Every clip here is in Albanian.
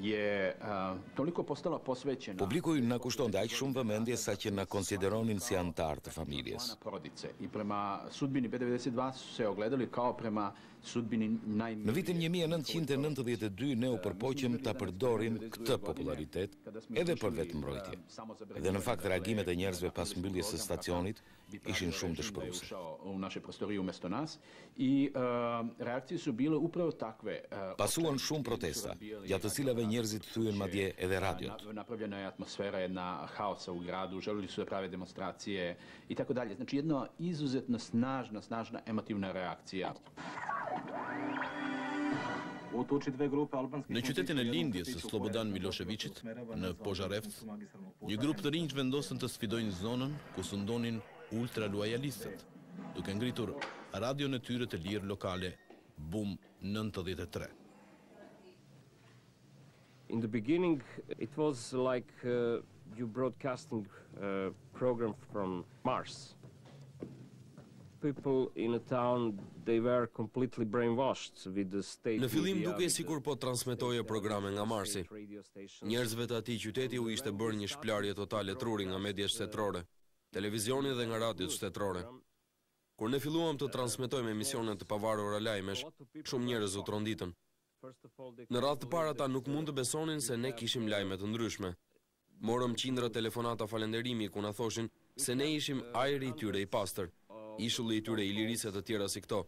je toliko postala posvećena. Publiku na kushtonte aq shumë vëmendje sa që na konsideronin si antar të familjes. I prema sudbini B92 su se ogledali kao prema sudbini Në vitin 1992 ne u përpoqëm ta përdorim këtë popularitet edhe për vetëmbrojtje. Dhe në fakt reagimet e njerëzve pas mbylljes së stacionit ishin shumë dëshpëruese. U naše prostorije umjesto nas i reakcije su bile upravo takve. Pasuan shumë protesta, gjatë të cilave njerëzit thyen madje edhe radiot. Napravljena je atmosfera jedna haosa u gradu, želili su da prave demonstracije i tako dalje. Znači jedna izuzetno snažna emotivna reakcija. Në qytetin e lindjes së Slobodan Miloševićit, në Požarevc, një grup të rinj vendosën të sfidojnë zonën ku sundonin ultraluajalistët, duke ngritur radion e tyre të lirë lokale Bum 93. In the beginning, it was like you broadcasting a program from Mars. People in a town, they were completely brainwashed with the state. Në fillim duke sikur po transmetoje programe nga Marsi. Njerëzve të atij qyteti u ishte bërë një shplarje totale truri nga mediat shtetërore, televizioni dhe nga radiot shtetërore. Kur ne filluam të transmetojmë emisione të pavarura lajmesh, shumë njerëz u tronditën. Në radhë të parë ata nuk mund të besonin se ne kishim lajme të ndryshme. Morëm qindra telefonata falënderimi ku na thoshin se ne ishim ajri i tyre i pastër, ishulli i tyre i lirisë të tjera si këto.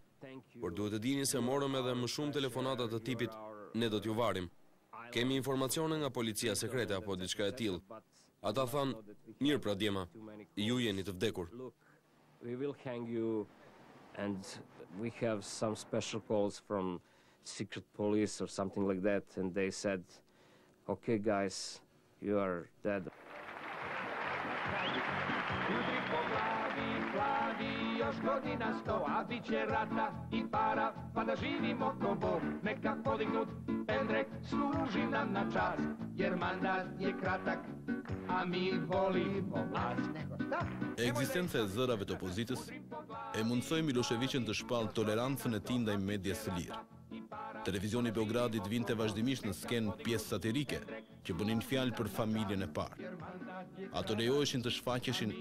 Por duhet të dini se morëm edhe më shumë telefonata të tipit ne do t'ju varim. Kemi informacione nga policia sekrete apo diçka e tillë. Ata thanë, mirë pra djema, ju jeni të vdekur. We will hang you and we have some special calls from secret police or something like that and they said, okay guys, you are dead. Još godina 100, a bit će rata i para, pa da živimo ko Bog. Neka podignut pendrek služi nam na čast, jer mandat je kratak, a mi volimo vlast. Ekzistenca e zërave të opozitës e mundsoi Miloševićin të shpallë tolerancën e tij ndaj medias së lirë. Televizioni i Beogradit vinte vazhdimisht në skenë pjesë satirike që bënin fjalë për familjen e parë. Ato lejoheshin të shfaqeshin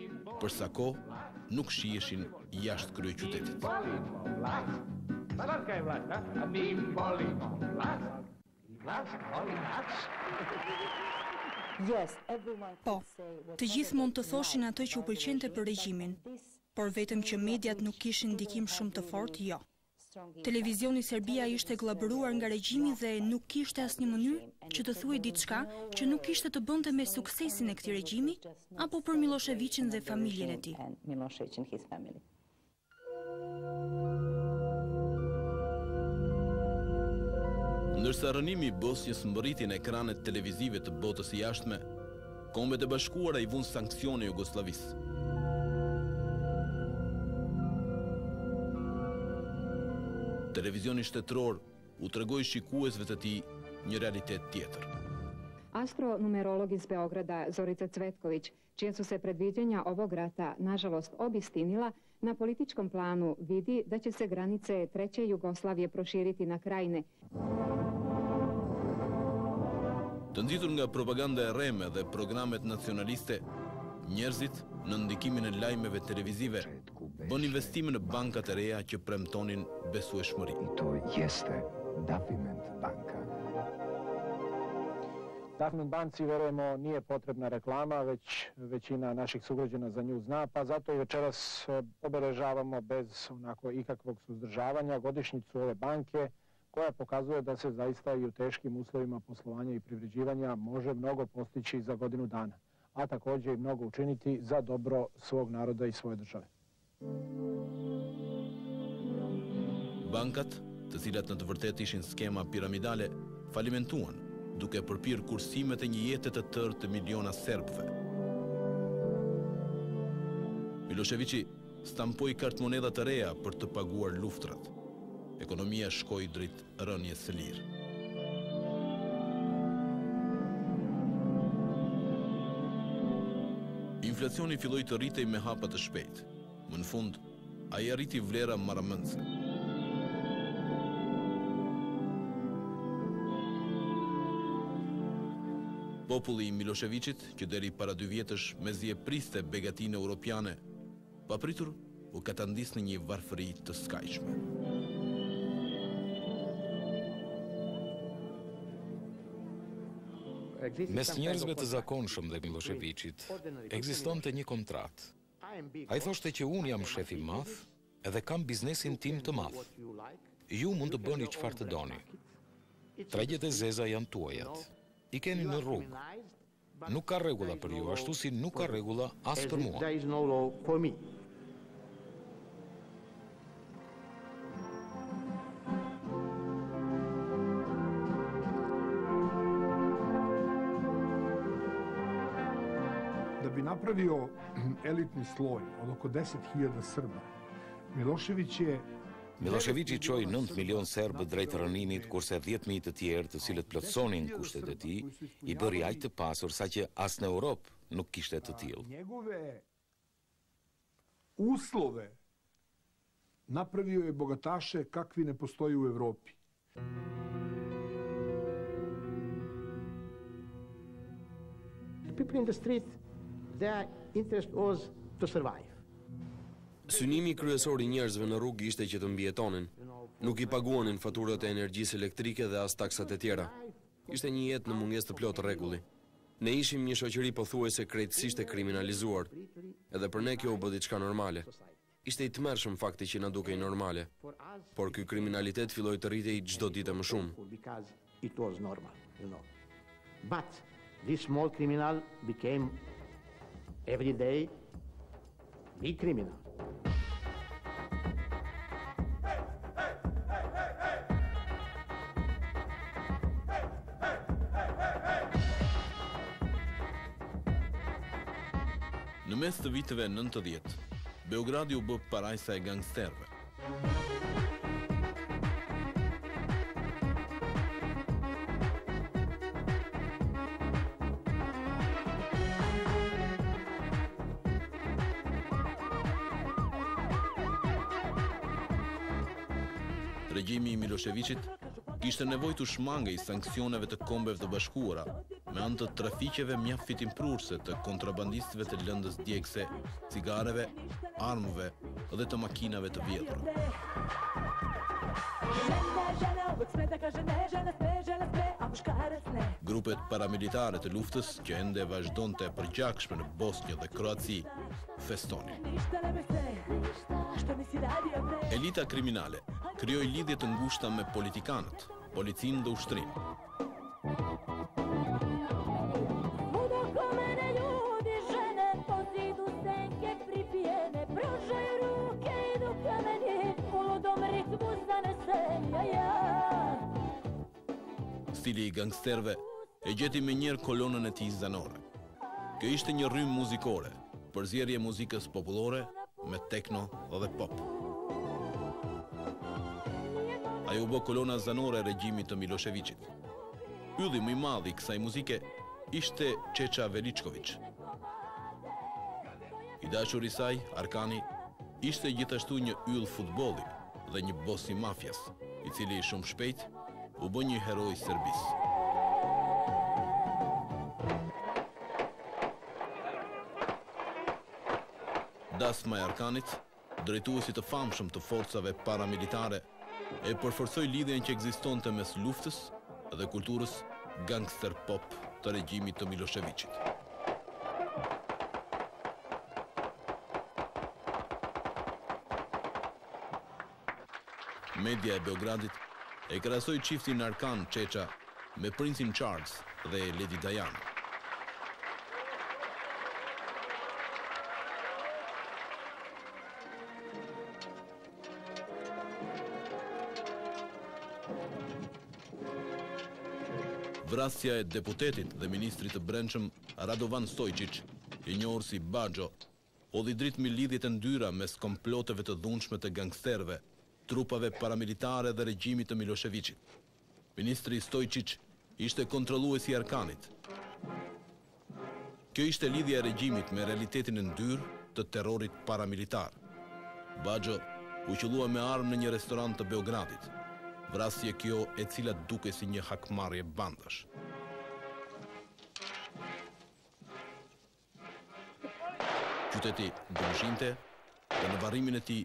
për sa kohë nuk shiheshin jashtë kryeqytetit. Po, të gjithë mund të thoshin atë që u pëlqente për regjimin, por vetëm që mediat nuk kishin ndikim shumë të fortë, jo. Televizioni Serbia ishte glabëruar nga regjimi dhe nuk kishte asnjë mënyrë që të thuaj diçka që nuk kishte të bënte me suksesin e këtij regjimi apo për Miloševićin dhe familjen e tij. Ndërsa rënimi i Bosnjës mbërriti në ekranet televizive të botës së jashtme, Kombet e Bashkuara i vunë sanksione Jugosllavisë. Televizioni shtetëror u tregoi shikuesve të tij një realitet tjetër. Astronumerolog iz Beograda Zorica Cvetković, čija su se predviđanja ovog rata nažalost obistinila, na političkom planu vidi da će se granice treće Jugoslavije proširiti na krajine. Të nxitur nga propaganda e rreme dhe programet nacionaliste, njerëzit në ndikimin e lajmeve televizive bën investime në bankat e reja që premtonin besueshmëri. To jeste Dafiment banka. Dafiment banci, verujemo, nije potrebna reklama, već većina naših sugrađana za nju zna, pa zato i večeras obeležavamo bez onako ikakvog suzdržavanja godišnjicu ove banke, koja pokazuje da se zaista i u teškim uslovima poslovanja i privređivanja može mnogo postići za godinu dana, a također i mnogo učiniti za dobro svog naroda i svoje države. Bankat, të cilat në të vërtetë ishin skema piramidale, falimentuan, duke përpirë kursimet e një jete të tërë të miliona serbëve. Miloševići stampoi kartmonedha të reja për të paguar luftrat. Ekonomia shkoi drejt rënies së lirë. Inflacioni filloi të rritej me hapa të shpejtë. Më në fund, ai arriti vlera marrëmendëse. Populli i Miloševićit, që deri para 2 vjetësh mezi e priste begatinë europiane, papritur u katandis në një varfëri të skajshme. Mes njerëzve të zakonshëm dhe Miloševićit ekzistonte një kontratë. Ai thoshte që unë jam shef i madh edhe kam biznesin tim të madh. Ju mund të bëni çfarë të doni. Tregjet e zeza janë tuajat. I keni në rrugë. Nuk ka rregulla për ju, ashtu si nuk ka rregulla as për mua. Da bi napravio elitni sloj od oko 10.000 Srba, Miloševići çoi 9 milion serbë drejt rënimit, kurse 10.000 të tjerë, të cilët plotësonin kushtet e tij, i bëri aq të pasur saqë as në Europë nuk kishte të tillë. Njegove uslove napravio je bogataše kakvi ne postoji u Evropi. People in the street, their interest was to survive. Synimi kryesor i njerëzve në rrugë ishte që të mbijetonin. Nuk i paguanin faturat e energjisë elektrike dhe as taksat e tjera. Ishte një jetë në mungesë të plotë rregulli. Ne ishim një shoqëri pothuajse krejtësisht e kriminalizuar. Edhe për ne kjo u bë diçka normale. Ishte i tmerrshëm fakti që na dukej normale. Por ky kriminalitet filloi të rritej çdo ditë më shumë. It was normal, But this small criminal became every day big criminal. Në mes të viteve 90, Beogradi u bë parajsa e gangsterëve. Regjimi i Miloševićit kishte nevojë të shmangej sanksioneve të Kombeve të Bashkuara me anë të trafiqeve mjaft fitimprurse të kontrabandistëve të lëndës djegëse, cigareve, armëve dhe të makinave të vjetra. Grupet paramilitare të luftës, që ende vazhdonte e përgjakshme në Bosnjë dhe Kroaci, festonin. Elita kriminale krijoi lidhje të ngushta me politikanët, policinë dhe ushtrinë. Stili i gangsterëve e gjeti me njerë kolonën e tij zanore. Kjo ishte një rrymë muzikore, përzierje muzikës popullore me tekno dhe pop. Ajo u bë kolona zanore e regjimit të Miloševićit. Ylli më i madh i kësaj muzike ishte Čeça Veličković. I dashuri i saj, Arkani, ishte gjithashtu një yll futbolli dhe një bos i mafjas, i cili shumë shpejt u bë një heroj serbis. Dasma e Arkanit, drejtuesi të famshëm të forcave paramilitare, e përforcoi lidhjen që ekzistonte mes luftës dhe kulturës gangster pop të regjimit të Miloševićit. Media e Beogradit e krahasoi çiftin Arkan Čeça me princin Charles dhe Lady Diana. Vrasja e deputetit dhe ministrit të brendshëm Radovan Stojčić, i njohur si Baxho, hodhi dritë mbi lidhjet e ndyra mes komploteve të dhunshme të gangsterëve, trupave paramilitare dhe regjimit të Miloševićit. Ministri Stojčić ishte kontrolluesi i Arkanit. Kjo ishte lidhja e regjimit me realitetin e ndyrë të terrorit paramilitar. Baxho u qellua me armë në një restorant të Beogradit. Vrasje kjo e cila duke si një hakmarrje bandash. Qyteti dëmshinte dhe në varrimin e tij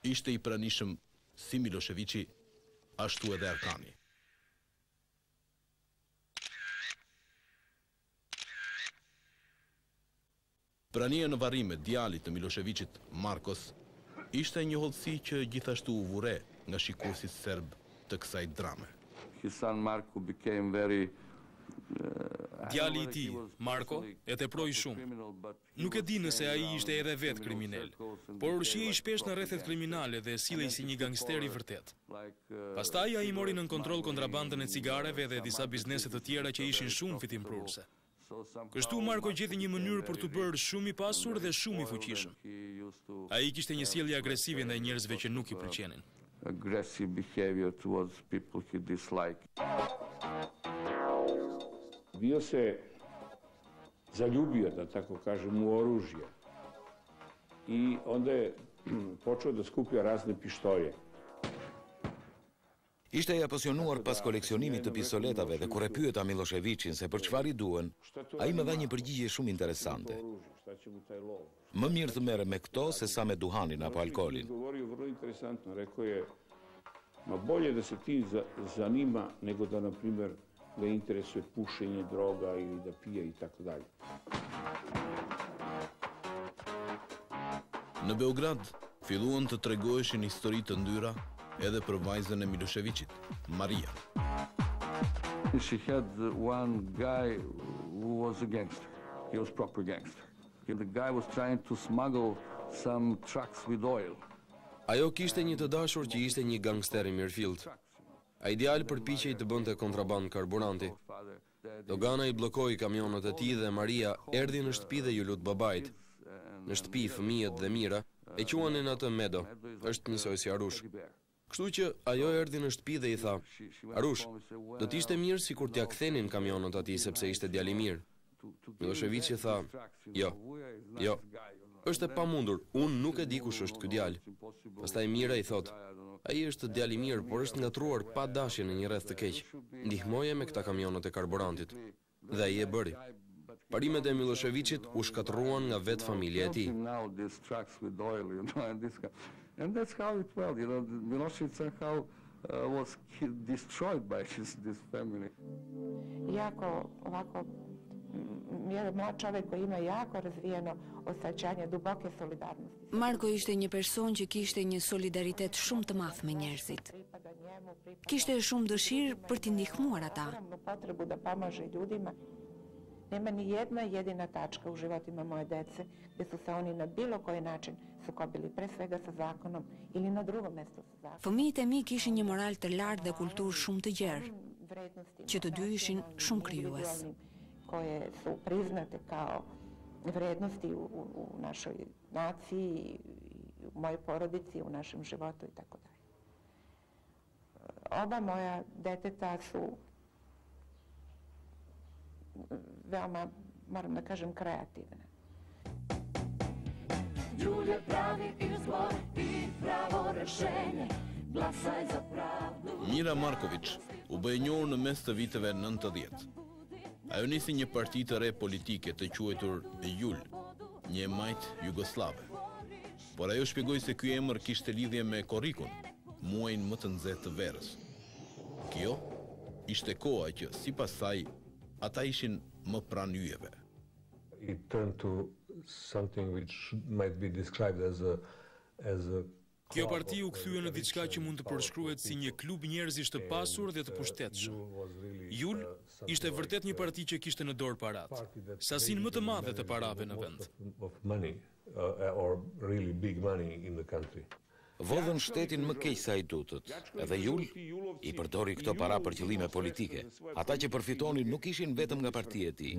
ishte i pranishëm si Miloševići, ashtu edhe Arkani. Prania në varrime djalit të Miloševićit, Markos, ishte një hollësi që gjithashtu u vure nga shikuesit serb të kësaj drame. His son Marko became very Djali i tij, Marko, e teproi shumë. Nuk e di nëse ai ishte edhe vetë kriminal, por shihej shpesh në rrethet kriminale dhe sillej si një gangster i vërtet. Pastaj ai mori në kontroll kontrabandën e cigareve dhe disa biznese të tjera që ishin shumë fitimprurse. Kështu Marko gjeti një mënyrë për të bërë shumë i pasur dhe shumë i fuqishëm. Ai kishte një sjellje agresive ndaj njerëzve që nuk i pëlqenin. Aggressive behavior towards people he disliked. Bio se zaljubio, da tako kažem, u oružje i onda je počeo da skuplja razne pištolje. Ishte i apasionuar pas koleksionimit të pistoletave dhe kur e pyeta Miloševićin se për çfarë i duhen, ai më dha një përgjigje shumë interesante. Më mirë të merre me këto se sa me duhanin apo alkoolin. Govorio vrlo interesantno, rekao je, ma bolje da se ti zanima nego da, na primjer, da interesuje pušenje, droga ili da pije i tako dalje. Në Beograd filluan të tregoheshin histori të ndyra edhe për vajzën e Miloševićit, Maria. She had one guy who was a gangster. He was proper gangster. The guy was trying to smuggle some trucks with oil. Ajo kishte një të dashur që ishte një gangster i mirëfillt. Ai djalë përpiqej të bënte kontraband karburanti. Dogana i bllokoi kamionët e tij dhe Maria erdhi në shtëpi dhe ju lut babait. Në shtëpi fëmijët dhe Mira e quanin atë Medo, është njësoj si Arush. Kështu që ajo erdhi në shtëpi dhe i tha: "Arush, do të ishte mirë sikur t'ia kthenin kamionët atij sepse ishte djalë i mirë." Miloševići tha: Jo, është e pamundur, unë nuk e di kush është ky djalë." Pastaj Mira i thot: "Ai është djalë i mirë, por është ngatruar pa dashje në një rreth të keq. Ndihmoje me këta kamionët e karburantit." Dhe ai e bëri. Parimet e Miloševićit u shkatërruan nga vetë familja e tij. And that's how it went, Milošević somehow was destroyed by this family. Jako ovako jedan mlad čovjek koji ima jako razvijeno osjećanje duboke solidarnosti. Marko ishte një person që kishte një solidaritet shumë të madh me njerëzit. Kishte shumë dëshirë për t'i ndihmuar ata. Potrebu da pomaže ljudima. Nema ni jedna jedina tačka u životima moje dece gdje su se oni na bilo koji način sukobili, pre svega sa zakonom ili na drugom mjestu sa zakonom. Fëmijët e mi kishin një moral të lartë dhe kulturë shumë të gjerë, që të dy ishin shumë krijues. Koje su priznate kao vrednosti u našoj naciji, u mojoj porodici, u našem životu i tako dalje. Oba moja deteta su veoma, moram da kažem, kreativne. Đulje pravi izbor i pravo rešenje, glasaj za pravdu. Mira Marković u bë e njohur në mes të viteve 90. Ajo nisi një parti të re politike të quajtur JUL, një e majt jugoslave. Por ajo shpjegoi se ky emër kishte lidhje me korrikun, muajin më të nxehtë të verës. Kjo ishte koha që sipas saj ata ishin më pranë yjeve. It turned to something which might be described as a Kjo parti u kthye në diçka që mund të përshkruhet si një klub njerëzish të pasur dhe të pushtetshëm. JUL ishte vërtet një parti që kishte në dorë parat, sasinë më të madhe të parave në vend. Vodhën shtetin më keq sa i tutët, edhe JUL i përdori këto para për qëllime politike. Ata që përfitonin nuk ishin vetëm nga partia e tij.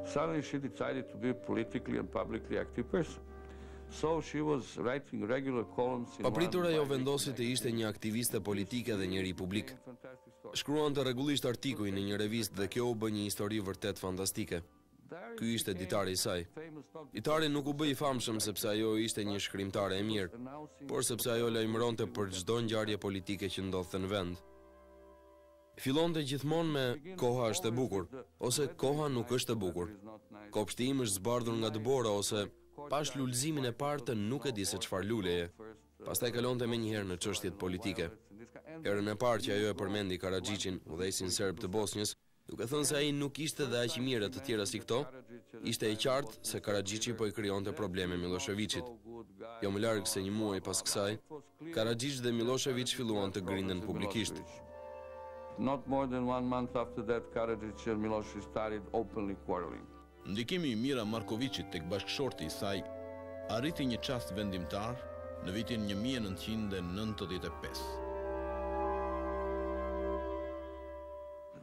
Suddenly she decided to be a politically and publicly active person. So she was writing regular columns in Papritur ajo vendosi të ishte një aktiviste politike dhe njëri publik. Shkruan të rregullisht artikuj në një revistë dhe kjo u bë një histori vërtet fantastike. Ky ishte ditari i saj. Ditari nuk u bë i famshëm sepse ajo ishte një shkrimtare e mirë, por sepse ajo lajmëronte për çdo ngjarje politike që ndodhte në vend. Fillonte gjithmonë me koha është e bukur, ose koha nuk është e bukur. Kopshti im është zbardhur nga dëbora, ose pash lulëzimin e parë të nuk e di se çfarë luleje. Pastaj kalonte menjëherë në çështjet politike. Herën e parë që ajo e përmendi Karagjicin, udhëheqësin serb të Bosnjës, duke thënë se ai nuk ishte dhe aq i mirë të tjera si këto, ishte e qartë se Karagjici po i krijonte probleme Miloševićit. Jo më larg se një muaj pas kësaj, Karagjic dhe Milošević filluan të grinden publikisht. Not more than 1 month after that, Karadzic and Milošević started openly quarreling. Ndikimi i Mira Markovicit tek bashkëshorti i saj arriti një çast vendimtar në vitin 1995.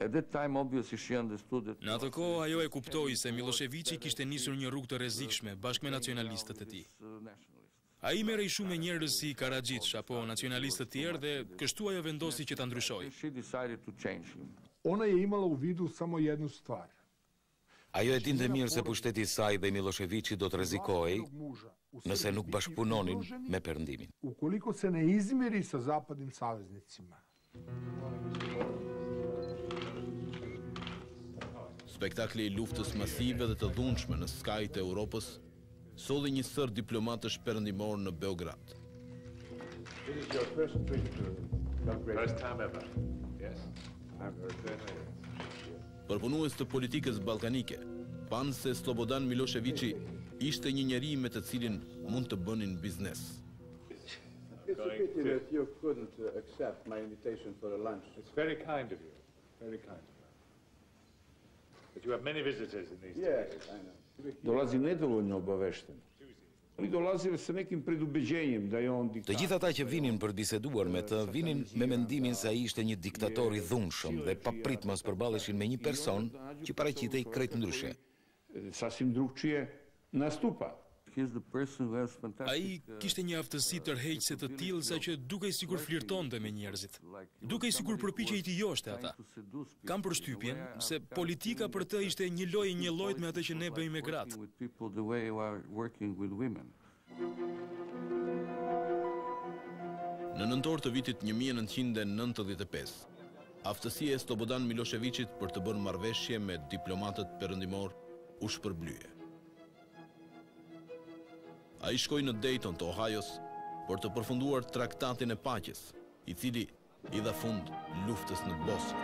At that time, obviously, she understood that... Në atë kohë ajo e kuptoi se Miloševići kishte nisur një rrugë të rrezikshme bashkë me nacionalistët e tij. Ai merrej shumë me njerëz si Karadzic apo nacionalistë të tjerë dhe kështu ajo vendosi që ta ndryshojë. Ona je imala u vidu samo jednu stvar. Ajo e dinte mirë se pushteti i saj dhe Miloševići do të rrezikohej nëse nuk bashkëpunonin me Perëndimin. Ukoliko se ne izmiri sa zapadnim saveznicima. Spektakli i luftës masive dhe të dhunshme në skajt e Europës solli një sër diplomatësh perëndimor në Beograd. This is your first trip to Belgrade. First time ever. Yes. I'm very glad. Përpunues të politikës ballkanike, panë se Slobodan Miloševići ishte një njeri me të cilin mund të bënin biznes. It's a pity that you couldn't accept my invitation for a lunch. It's very kind of you. Very kind of you. But you have many visitors in these days. Yes, I know. Dolazi nedovoljno obavešten. Oni dolazili sa nekim predubeđenjem da je on diktator. Të gjithë ata që vinin për biseduar me të, vinin me mendimin se ai ishte një diktator i dhunshëm dhe papritmas përballeshin me një person që paraqitej krejt ndryshe. Sasvim drugčije nastupa. Ai kishte një aftësi tërheqëse të tillë sa që dukej sikur flirtonte me njerëzit. Dukej sikur përpiqej të joshte ata. Kam përshtypjen se politika për të ishte një lojë një llojit me atë që ne bëjmë me gratë. Në nëntor të vitit 1995, aftësia e Slobodan Miloševićit për të bërë marrëveshje me diplomatët perëndimor u shpërblye. Ai shkoi në Dayton të Ohajos për të përfunduar traktatin e paqes, i cili i dha fund luftës në Bosnjë.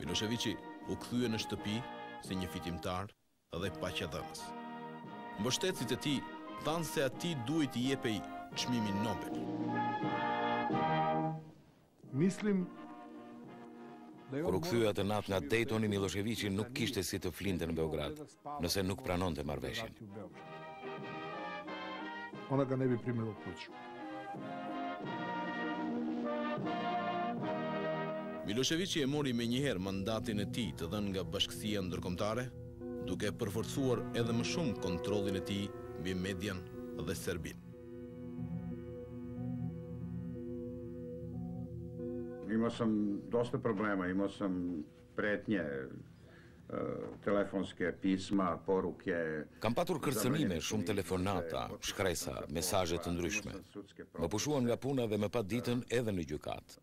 Miloševići u kthye në shtëpi si një fitimtar dhe paqedhënës. Mbështetësit e tij thanë se atij duhet i jepej çmimin Nobel. Mislim Kur u kthye atë natë nga Daytoni, Miloševići nuk kishte si të flinte në Beograd, nëse nuk pranonte marrëveshjen. Ona ga ne bi primila u kuću. Miloševići e mori menjëherë mandatin e tij të dhënë nga Bashkësia Ndërkombëtare, duke përforcuar edhe më shumë kontrollin e tij mbi median dhe Serbinë. Imao sam dosta problema, imao sam pretnje, telefonske, pisma, poruke. Kam patur kërcënime, shumë telefonata, shkresa, mesazhe të ndryshme. Më pushuan nga puna dhe më pa ditën edhe në gjykat.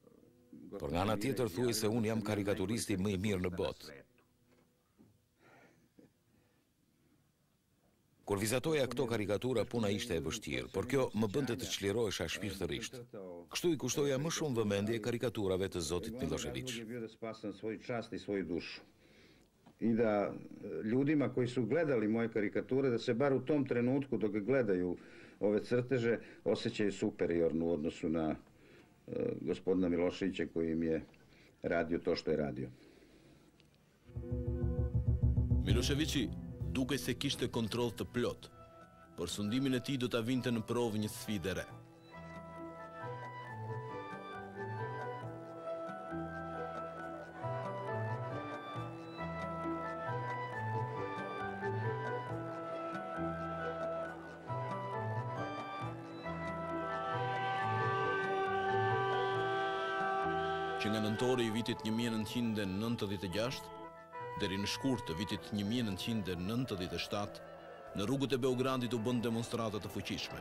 Por nga ana tjetër thuaj se unë jam karikaturisti më i mirë në botë. Kur vizatoja këto karikatura, puna ishte e vështirë, por kjo më bënte të çlirohesha shpirtërisht. Kështu i kushtoja më shumë vëmendje karikaturave të zotit Milošević. Da spasam svoj čast i svoju dušu. I da ljudima koji su gledali moje karikature, da se bar u tom trenutku dok gledaju ove crteže, osjećaju superiorno u odnosu na gospodina Miloševića koji im je radio to što je radio. Miloševići duke se kishte kontroll të plot, por sundimin e tij do ta vinte në provë një sfidë e re. Që nga nëntori i vitit 1996 deri në shkurt të vitit 1997, në rrugët e Beogradit u bën demonstrata të fuqishme.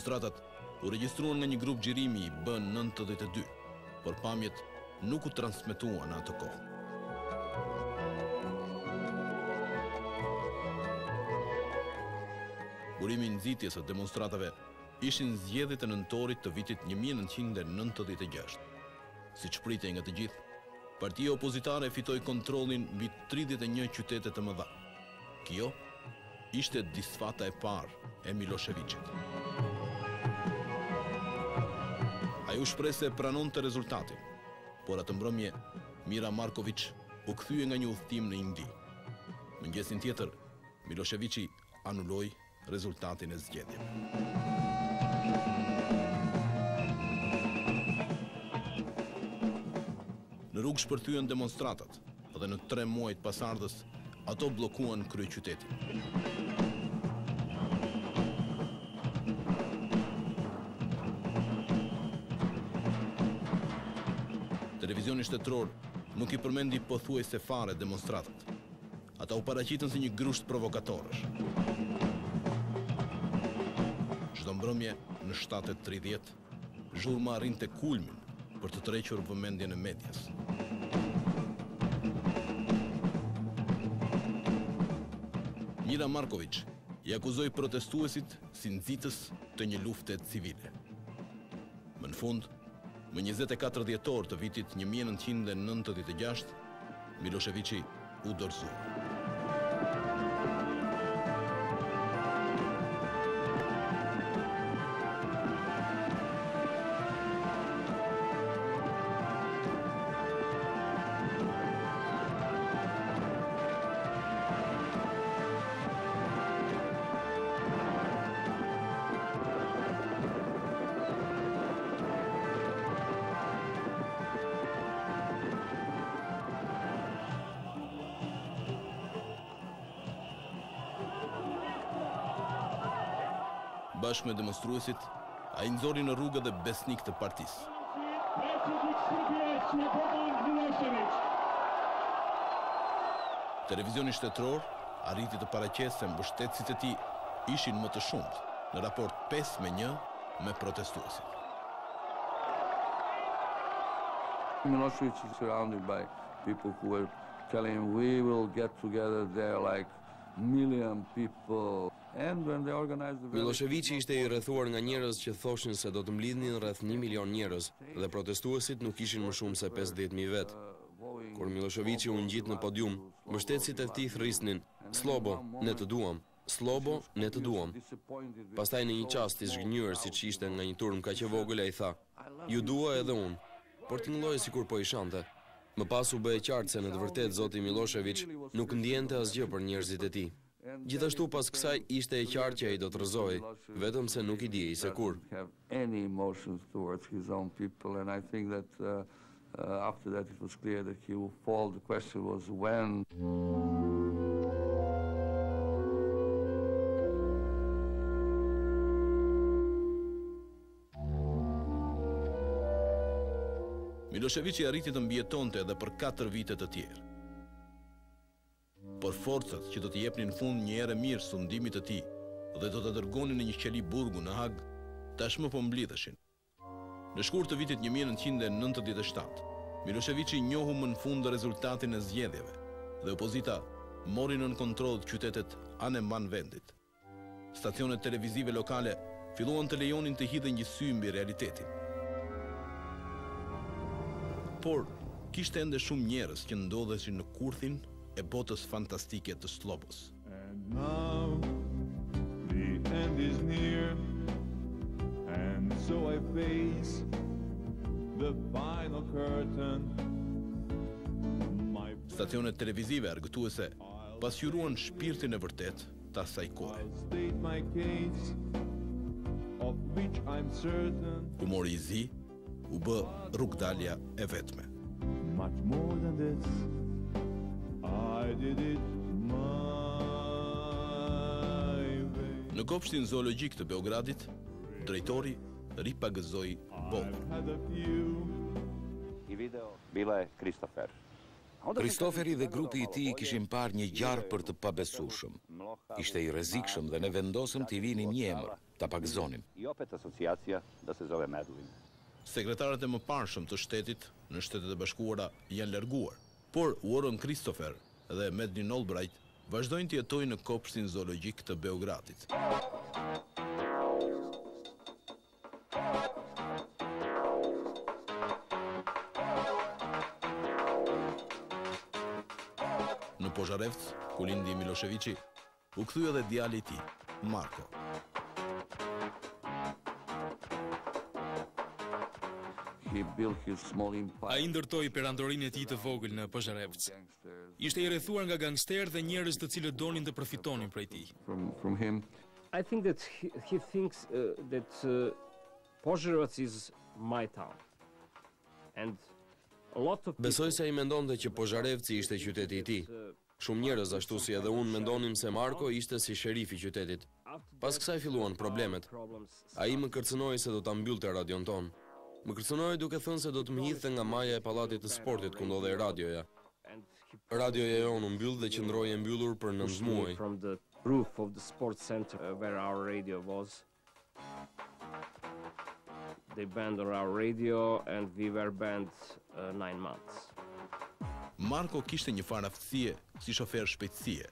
Demonstratat u regjistruan nga një grup xhirimi i B92, por pamjet nuk u transmetuan atë kohë. Burimi i nxitjes së demonstratave ishin zgjedhjet e nëntorit të vitit 1996. Siç pritej nga të gjithë, partia opozitare fitoi kontrollin mbi 31 qytete të mëdha. Kjo ishte disfata e parë e Miloševićit. Ai u shpreh se pranonte rezultatin, por atë mbrëmje Mira Marković u kthye nga një udhëtim në Indi. Mëngjesin tjetër, Miloševići anuloi rezultatin e zgjedhjeve. Në rrugë shpërthyen demonstratat dhe në 3 muajt pasardhës ato bllokuan kryeqytetin. Televizioni shtetror nuk i përmendi pothuajse fare demonstratat. Ata u paraqitën si një grusht provokatorësh. Çdo mbrëmje në 7:30, zhurma arrinte kulmin për të tërhequr vëmendjen e medias. Mira Marković i akuzoi protestuesit si nxitës të një lufte civile. Më në fund, më 24 dhjetor të vitit 1996, Miloševići u dorëzua. Bashkë me demonstruesit, ai nxori në rrugë dhe besnik të partisë. Televizioni shtetror arriti të paraqesë se mbështetësit e tij ishin më të shumtë, në raport 5-1 me protestuesit. Milošević is surrounded by people who were telling him, we will get together there like million people. Miloševići ishte i rrethuar nga njerëz që thoshin se do të mblidhnin rreth 1 milion njerëz dhe protestuesit nuk ishin më shumë se 50.000 vet. Kur Miloševići u ngjit në podium, mbështetësit e tij thrisnin: "Slobo, ne të duam. Slobo, ne të duam." Pastaj në një çast i zhgënjur siç ishte nga një turm kaq e vogël, ai tha: "Ju dua edhe unë." Por tingëlloi sikur po i shante. Më pas u bë e qartë se në të vërtetë zoti Milošević nuk ndjente asgjë për njerëzit e tij. Gjithashtu pas kësaj ishte e qartë që ai do të rrëzoi, vetëm se nuk i dijej se kur. Any emotions towards his own people, and I think that after that it was clear that he will fall. The question was when. Miloševići arriti të mbijetonte edhe për 4 vite të tjerë. Por forcat që do t'i jepnin fund një herë mirë sundimit të tij dhe do të dërgonin në një qeli burgu në Hag, tashmë po mblidheshin. Në shkurt të vitit 1997, Miloševići njohu më në fund rezultatin e zgjedhjeve dhe opozita mori nën kontroll qytetet anë mban vendit. Stacionet televizive lokale filluan të lejonin të hidhen një sy mbi realitetin. Por kishte ende shumë njerëz që ndodheshin në kurthin e botës fantastike të Slobos. And now the end is near, and so I face the final curtain. Stacionet televizive argëtuese pasqyruan shpirtin e vërtet të asaj kohe. Humori i zi u bë rrugdalja e vetme. Much more than this, I did it my way. Në kopshtin zoologjik të Beogradit, drejtori ripagëzoi botën. I video bila je Kristofer. Kristoferi dhe grupi I tij kishin parë një gjarë për të pabesueshëm. Ishte I rrezikshëm dhe ne vendosëm t'i vinim një emër, ta pagzonim. I opet asociacija da se zove Medulin. Sekretarët e mëparshëm të shtetit në Shtetet e Bashkuara janë larguar, por Warren Christopher dhe Madeleine Albright vazhdojnë të jetojnë në kopshtin zoologjik të Beogradit. Në Pozharevc, ku lindi Miloševići, u kthye edhe djali I tij, Marko. Ai ndërtoi perandorinë e tij të vogël në Pozharevc. Ishte I rrethuar nga gangsterë dhe njerëz të cilët donin të përfitonin prej tij. I think that he thinks that Pozharevc is my town. And a lot of Besoj se ai mendonte që Pozharevci ishte qyteti I tij. Shumë njerëz ashtu si edhe unë mendonin se Marko ishte si sherifi I qytetit. Pas kësaj filluan problemet. Ai më kërcënoi se do ta mbyllte radion ton. Më kërcënoi duke thënë se do të më hidhte nga maja e pallatit të sportit ku ndodhej radioja. Radioja jonë u mbyll dhe qëndroi e mbyllur për 9 muaj. From the roof of the sports center where our radio was. They banned our radio and we were banned 9 months. Marko kishte një farë aftësie si shofer shpejtësie,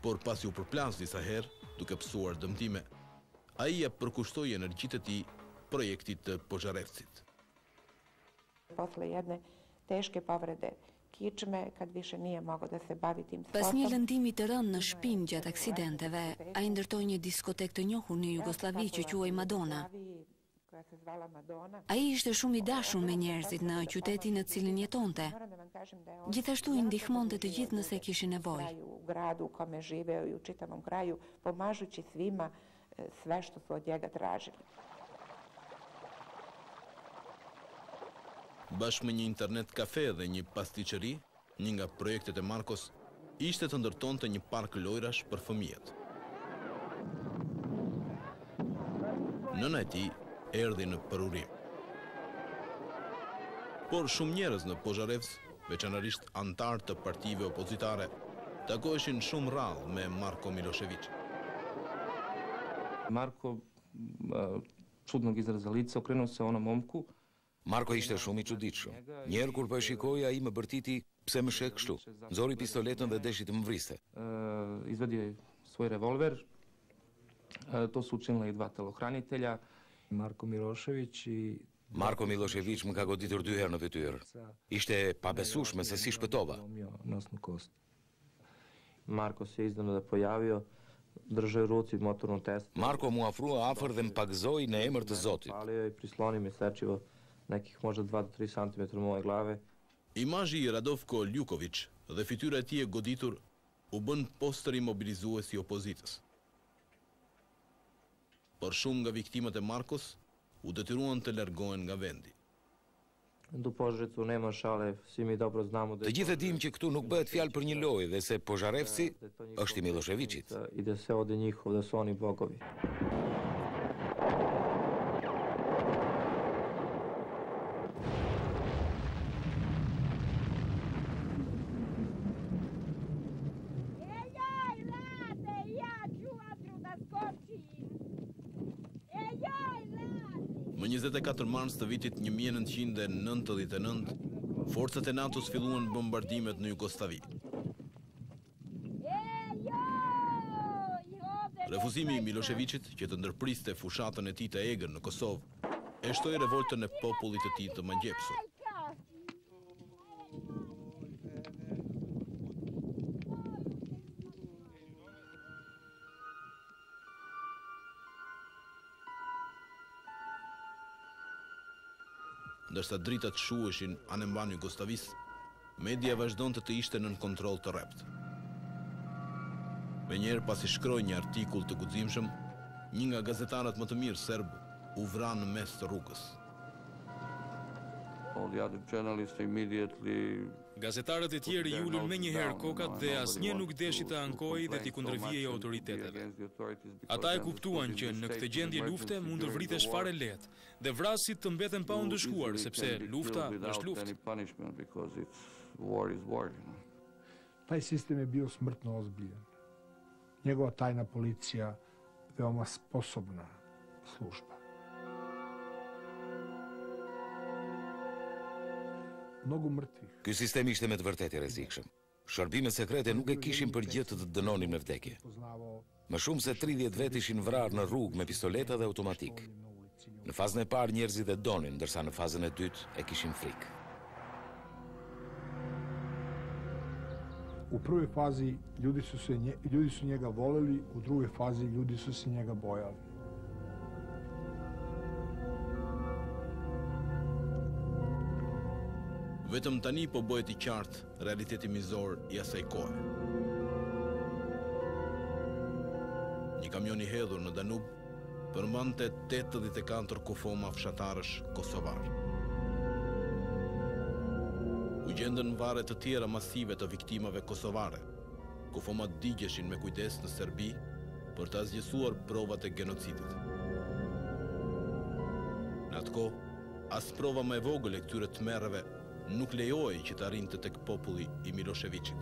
por pasi u përplas disa herë duke pësuar dëmtime, ai ja përkushtoi energjitë e tij projektit të Pozharevcit. Posle jedne teške povrede kičme, kad više nije mogao da se bavi tim sportom. Pas një lëndimi të rënd në shpinë gjatë aksidenteve, ai ndërtoi një diskotek të njohur në Jugosllavi që quhej Madonna. Ai ishte shumë I dashur me njerëzit në qytetin në cilin jetonte. Gjithashtu I ndihmonte të gjithë nëse kishin nevojë. U gradu u kome živeo I u čitavom kraju, pomažući svima sve što su od njega tražili. Bashkë me një internet kafe dhe një pastiqeri, një nga projektet e Markos ishte të ndërtonte një park lojrash për fëmijët. Nëna e tij erdhi në përurim. Por shumë njerëz në Pozharevc, veçanërisht antar të partive opozitare, takoheshin shumë rrallë me Marko Milošević. Marko, čudnog izraza lica, okrenuo se onom momku. Marko ishte shumë I çuditshëm. Njerë kur po e shikoi ai më bërtiti pse më sheh kështu. Nxori pistoletën dhe deshi të më vriste. Izvadio je svoj revolver. To su učinila I 2 telohranitelja. Marko Milošević I Marko Milošević më ka goditur 2 herë në fytyrë. Ishte pabesueshme se si shpëtova. Nosnu kost. Marko se iznenada da pojavio, držao u ruci motornu testu. Marko mu afrua afër dhe më pagzoi në emër të Zotit. Palio I prisloni me sečivo nekih možda 2 do 3 cm moje glave. Imazhi I Radovko Ljuković dhe fytyra e tij e goditur u bën poster imobilizues I opozitës. Por shumë nga viktimat e Markos u detyruan të largohen nga vendi. Du Požarecu nema šale, svi mi dobro znamo da Të gjithë dim që këtu nuk bëhet fjalë për një lojë dhe se Pozharevci është I Miloševićit. I da se ode njihov, da su oni bogovi. Më 24 mars të vitit 1999, forcat e NATO-s filluan bombardimet në Jugosllavi. Refuzimi I Miloševićit që të ndërpriste fushatën e tij të egër në Kosovë e shtoi revoltën e popullit të tij të mangjepsur. Ndërsa dritat shuheshin anemban Jugosllavisë, media vazhdonte të ishte nën kontroll të rrept. Me njerë pasi shkroi një artikull të guximshëm, një nga gazetarët më të mirë serb u vra në mes të rrugës. all the other journalists immediately. Gazetarët e tjerë i ulën menjëherë kokat dhe asnjë nuk deshi të ankojë dhe t'i kundërvijej autoriteteve. Ata e kuptuan që në këtë gjendje lufte mund të vritesh fare lehtë dhe vrasit të mbeten pa u ndëshkuar sepse lufta është luftë. Taj sistem je bio smrtno ozbiljan. Njegova tajna policija veoma sposobna služba. Mnogo mrtvih. Ky sistem ishte me të vërtetë i rrezikshëm. Shërbimet sekrete nuk e kishin për gjë të dënonin në vdekje. Më shumë se 30 vet ishin vrarë në rrugë me pistoleta dhe automatik. Në fazën e parë njerëzit e donin, ndërsa në fazën e dytë e kishin frikë. U prvoj fazi ljudi su njega voleli, u drugoj fazi ljudi su se njega bojali. Vetëm tani po bëhet i qartë realiteti mizor i asaj kohe. Një kamion i hedhur në Danub përmbante 84 kufoma fshatarësh kosovar. U gjendën varre të tjera masive të viktimave kosovare. Kufomat digjeshin me kujdes në Serbi për të azgjësuar provat e genocidit. Në atë kohë, as prova më e vogël e këtyre tmerreve nuk lejoi që të arrinte tek populli i Miloševićit.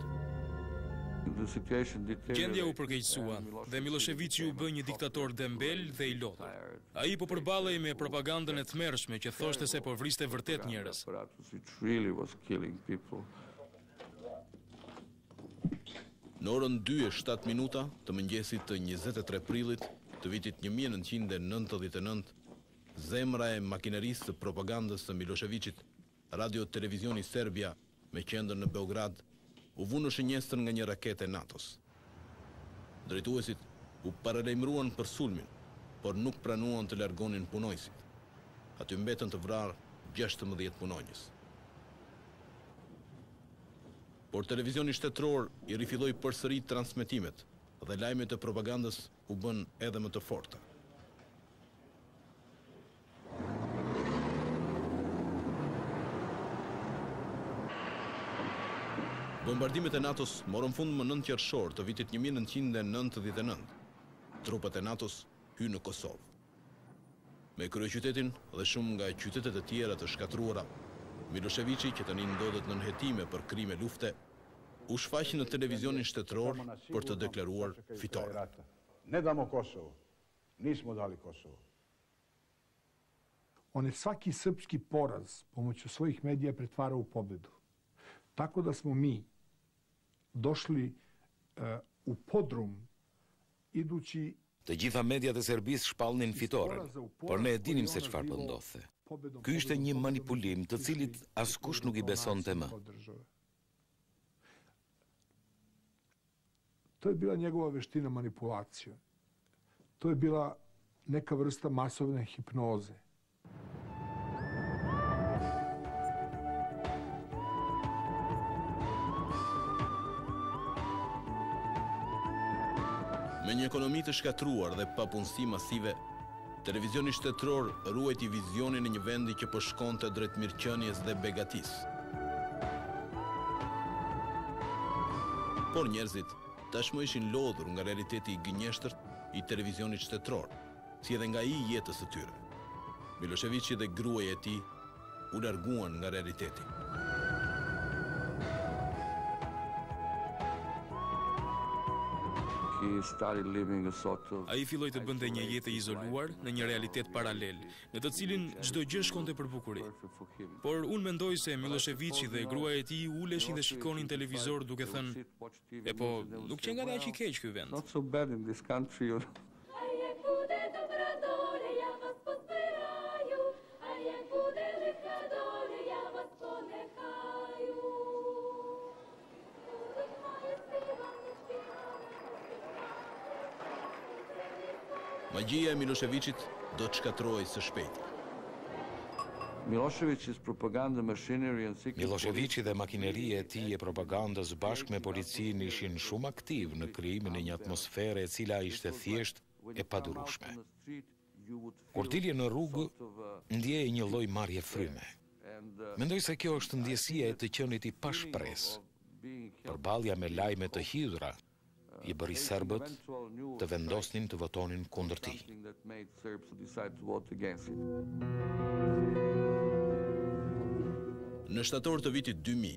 Gjendja u përkeqësua dhe Miloševići u bë një diktator dembel dhe i lodhur. Ai po përballej me propagandën e tmerrshme që thoshte se po vriste vërtet njerëz. Në orën 2:07 të mëngjesit të 23 prillit të vitit 1999, zemra e makinerisë së propagandës së Miloševićit, Radio Televizioni Serbia me qendër në Beograd, u vu në shënjestër nga një raketë e NATO-s. Drejtuesit u paralajmëruan për sulmin, por nuk pranuan të largonin punojësit. Aty mbetën të vrarë 16 punonjës. Por televizioni shtetëror i rifilloi përsëri transmetimet dhe lajmet e propagandës u bën edhe më të forta. Bombardimet e NATO-s morën fund më 9 qershor të vitit 1999. Trupat e NATO-s hynë në Kosovë. Me kryeqytetin dhe shumë nga qytetet e tjera të shkatruara, Miloševići, që tani ndodhet në nënhetime për krime lufte, u shfaq në televizionin shtetëror për të deklaruar fitore. Ne damo Kosovo. Nismo dali Kosovo. On je svaki srpski poraz pomoću svojih medija pretvarao u pobedu. Tako da smo mi došli u podrum idući. Të gjitha mediat e Serbisë shpallnin fitoren, por ne e dinim se çfarë po ndodhte. Ky ishte një manipulim të cilit askush nuk i besonte më. To je bila njegova veština manipulacije. To je bila neka vrsta masovne hipnoze. Me një ekonomi të shkatruar dhe papunësi masive, televizioni shtetëror ruajti vizionin e një vendi që po shkonte drejt mirëqenies dhe begatisë. Por njerëzit tashmë ishin lodhur nga realiteti i gënjeshtërt i televizionit shtetëror, si edhe nga i jetës së tyre. Miloševići dhe gruaja e tij u larguan nga realiteti. Ai filloi të bënte një jetë e izoluar në një realitet paralel, në të cilin çdo gjë shkonte për bukuri. Por unë mendoj se Miloševići dhe gruaja e tij uleshin dhe shikonin televizor duke thënë, e po, nuk që nga aq i keq ky vend. Not so bad in this country. Magjia e Miloševićit do të shkatërrohej së shpejti. Miloševići dhe makineria e tij e propagandës bashkë me policinë ishin shumë aktiv në krijimin e një atmosfere e cila ishte thjesht e padurueshme. Kur dilje në rrugë, ndjeje një lloj marrje fryme. Mendoj se kjo është ndjesia e të qenit I pashpresë. Përballja me lajme të hidhura I bëri serbët të vendosnin të votonin kundër tij. Në shtator të vitit 2000,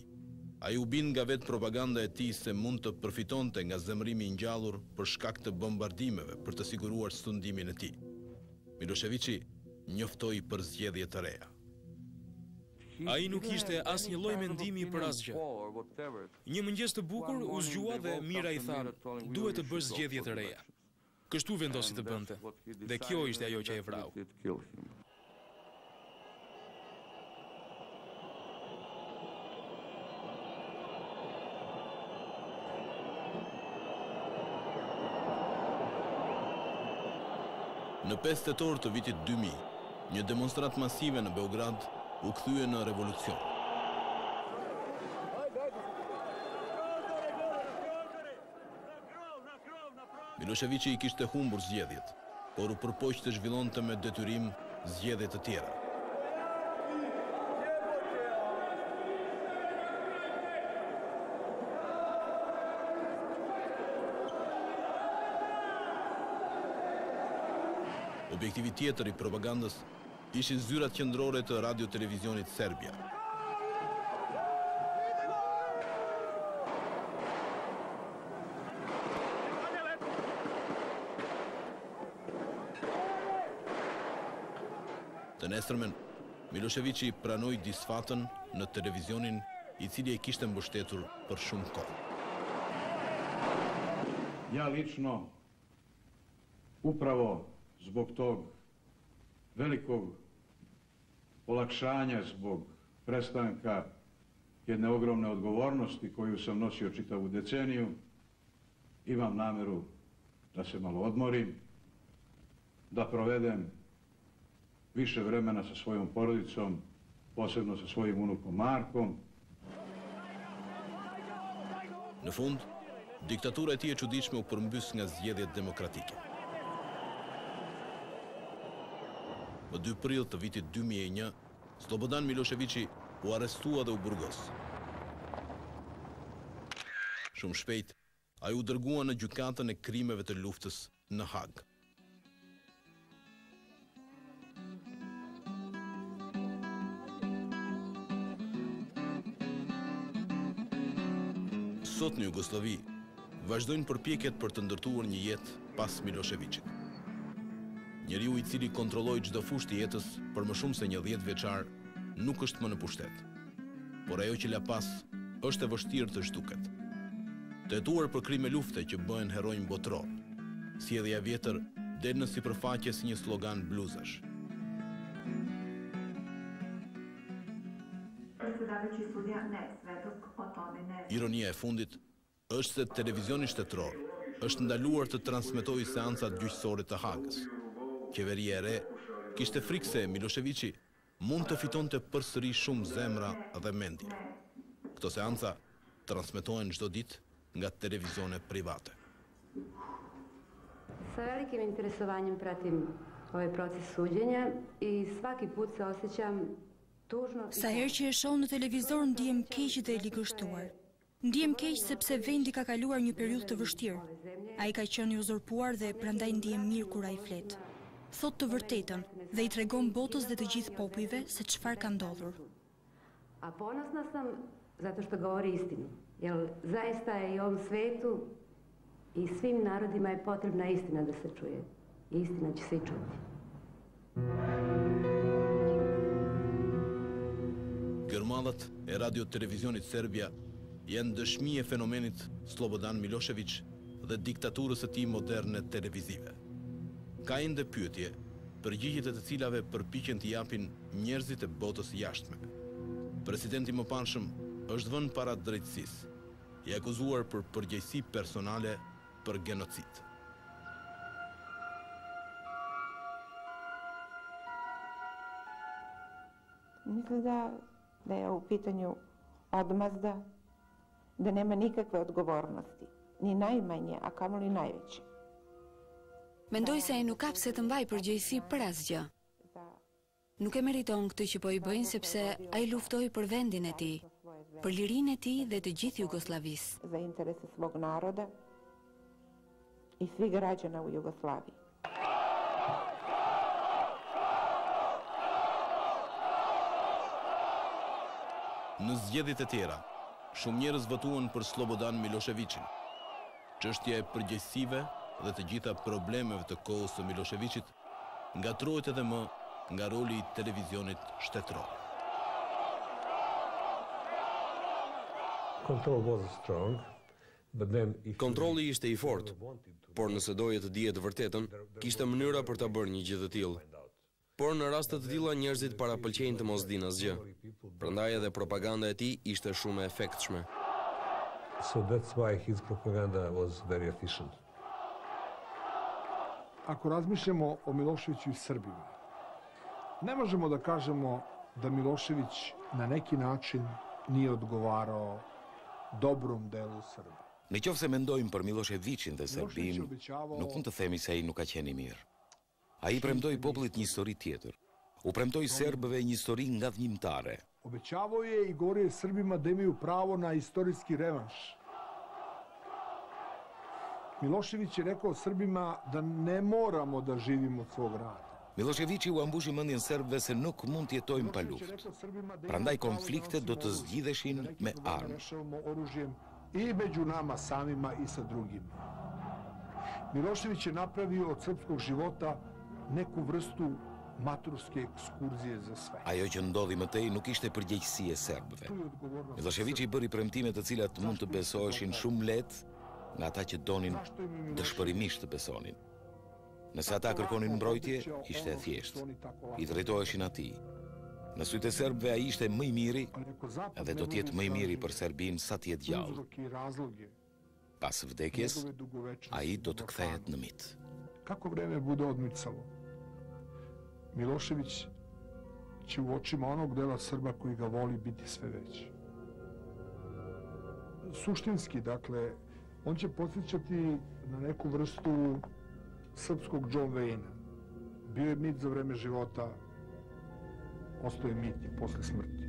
ai u bin nga vetë propaganda e tij se mund të përfitonte nga zemërimi I ngjallur për shkak të bombardimeve për të siguruar sundimin e tij. Miloševići njoftoi për zgjedhje të reja. Ai nuk ishte asnjë lloj mendimi për asgjë. Një mëngjes të bukur u zgjua dhe Mira I tha, duhet të bësh zgjedhje të reja. Kështu vendosi të bënte. Dhe kjo ishte ajo që e vrau. Në 5 tetor të vitit 2000, një demonstrat masive në Beograd u kthye në revolucion. Miloševići I kishte humbur zgjedhjet, por u përpoq të zhvillonte me detyrim zgjedhje të tjera. Objektivi tjetër I propagandës ishin zyrat qendrore të radio-televizionit Serbia. Të nesërmen, Miloševići pranoi disfatën në televizionin I cili e kishte mbështetur për shumë kohë. Ja lično, upravo zbog tog velikog olakšanja, zbog prestanka jedne ogromne odgovornosti koju sam nosio čitavu deceniju, imam nameru da se malo odmorim, da provedem više vremena sa svojom porodicom, posebno sa svojim unukom Markom. Në fund, diktatura e tij e çuditshme u përmbys nga zgjedhjet demokratike. Më 2 prill të vitit 2001, Slobodan Miloševići u arrestua dhe u burgos. Shumë shpejt, ai u dërgua në gjykatën e krimeve të luftës në Hag. Sot në Jugosllavi, vazhdojnë përpjekjet për të ndërtuar një jetë pas Miloševićit. Njeriu I cili kontrolloi çdo fushë të jetës për më shumë se një 10 vjeçar nuk është më në pushtet. Por ajo që la pas është e vështirë të zhduket. Të hetuar për krime lufte që bëhen heronj botror. Sjellja vjetër del në sipërfaqe si një slogan bluzash. Ironia e fundit është se televizioni shtetëror është ndaluar të transmetojë seancat gjyqësore të Hagës. Qeveria e re kishte frikë se Miloševići mund të fitonte përsëri shumë zemra dhe mendje. Këto seanca transmetohen çdo ditë nga televizione private. Sa velikim interesovanjem pratim ovaj proces suđenja I svaki put se osjećam tužno. Sa herë që e shoh në televizor ndihem keq dhe e ligështuar. Ndihem keq sepse vendi ka kaluar një periudhë të vështirë. Ai ka qenë I uzurpuar dhe prandaj ndihem mirë kur ai flet. Thot të vërtetën dhe I tregon botës dhe të gjithë popujve se çfarë ka ndodhur. A ponosna sam zato što govori istinu. Jer zaista je I ovom svetu I svim narodima je potrebna istina da se čuje. I istina će se I čuti. Gërmallat e radio-televizionit Serbia janë dëshmi e fenomenit Slobodan Milošević dhe diktaturës së tij moderne televizive. Ka ende pyetje, përgjigjet e të cilave përpiqen t'i japin njerëzit e botës jashtme. Presidenti më parshëm është vënë para drejtësisë, I akuzuar për përgjegjësi personale për genocid. Mislim da je u pitanju odmazda, da nema nikakve odgovornosti, ni najmanje, a kamoli najveće. Mendoj se ai nuk ka pse të mbaj përgjegjësi për asgjë. Nuk e meriton këtë që po i bëjnë sepse ai luftoi për vendin e tij, për lirinë e tij dhe të gjithë Jugosllavisë. Za interese svog naroda i svih građana u Jugoslaviji. Në zgjedhjet e tjera, shumë njerëz votuan për Slobodan Miloševićin. Çështja e përgjegjësive dhe të gjitha problemeve të kohës së Miloševićit ngatrohet edhe më nga roli i televizionit shtetëror. Kontrolli ishte i fortë, por nëse doje të dihet të vërtetën, kishte mënyra për ta bërë një gjë të tillë. Por në raste të tilla njerëzit parapëlqejnë të mos dinë asgjë. Prandaj edhe propaganda e tij ishte shumë e efektshme. So that's why his propaganda was very efficient. Ako razmišljamo o Miloševiću i Srbima, ne možemo da kažemo da Milošević na neki način nije odgovarao dobrom delu Srba. Në qoftë se mendojmë për Miloševićin dhe Serbin, nuk mund të themi se ai nuk ka qenë i mirë. Ai premtoi popullit një histori tjetër. U premtoi serbëve një histori ngadhnjimtare. Obećavao je i govorio Srbima da imaju pravo na istorijski revanš. Milošević je rekao Srbima da ne moramo da živimo od svog rada. Miloševići u ambushi mendjen serbëve se nuk mund të jetojmë pa luftë. Prandaj konfliktet do të zgjidheshin me armë. I među nama samima i sa drugima. Milošević je napravio od srpskog života neku vrstu maturske ekskurzije za sve. Ajo që ndodhi më tej nuk ishte përgjegjësi e serbëve. Miloševići bëri premtime të cilat mund të besoheshin shumë lehtë nga ata që donin dëshpërimisht të besonin. Nëse ata kërkonin mbrojtje, ishte e thjeshtë. I drejtoheshin atij. Në sytë e serbëve ai ishte më i miri, edhe do të jetë më i miri për Serbin sa të jetë gjallë. Pas vdekjes, ai do të kthehet në mit. Kako vreme bude odmicalo, Milošević će u očima onog dela Srba koji ga voli biti sve veći. Suštinski, dakle, on će podsjećati na neku vrstu srpskog John Wayne-a. Bio je mit za vreme života, ostao je mit i posle smrti.